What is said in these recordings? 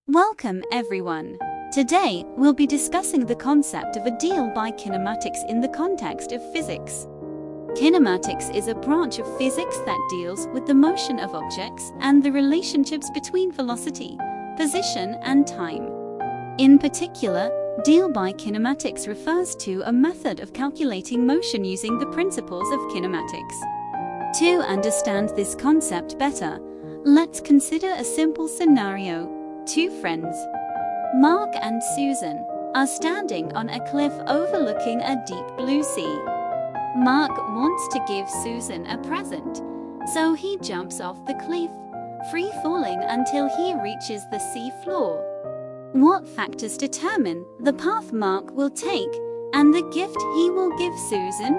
Welcome everyone. Today, we'll be discussing the concept of a deal by kinematics in the context of physics. Kinematics is a branch of physics that deals with the motion of objects and the relationships between velocity, position, and time. In particular, deal by kinematics refers to a method of calculating motion using the principles of kinematics. To understand this concept better, let's consider a simple scenario. Two friends, Mark and Susan, are standing on a cliff overlooking a deep blue sea. Mark wants to give Susan a present, so he jumps off the cliff, free-falling until he reaches the sea floor. What factors determine the path Mark will take and the gift he will give Susan?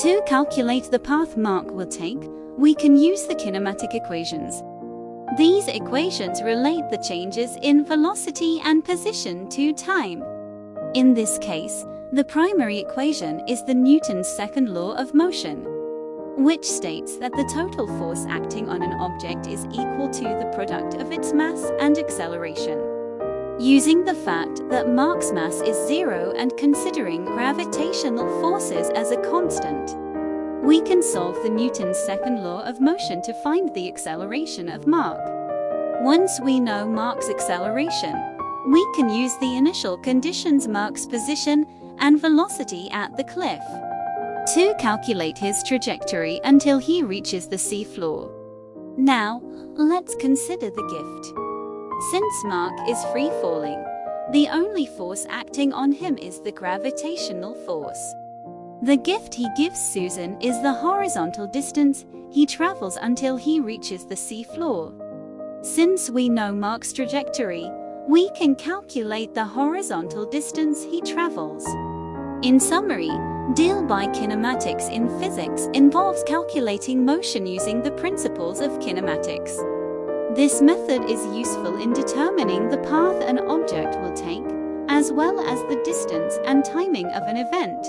To calculate the path Mark will take, we can use the kinematic equations. These equations relate the changes in velocity and position to time. In this case, the primary equation is the Newton's second law of motion, which states that the total force acting on an object is equal to the product of its mass and acceleration. Using the fact that Mark's mass is 0 and considering gravitational forces as a constant, we can solve the Newton's second law of motion to find the acceleration of Mark. Once we know Mark's acceleration, we can use the initial conditions Mark's position and velocity at the cliff to calculate his trajectory until he reaches the sea floor. Now, let's consider the gift. Since Mark is free-falling, the only force acting on him is the gravitational force. The gift he gives Susan is the horizontal distance he travels until he reaches the sea floor. Since we know Mark's trajectory, we can calculate the horizontal distance he travels. In summary, deal by kinematics in physics involves calculating motion using the principles of kinematics. This method is useful in determining the path an object will take, as well as the distance and timing of an event.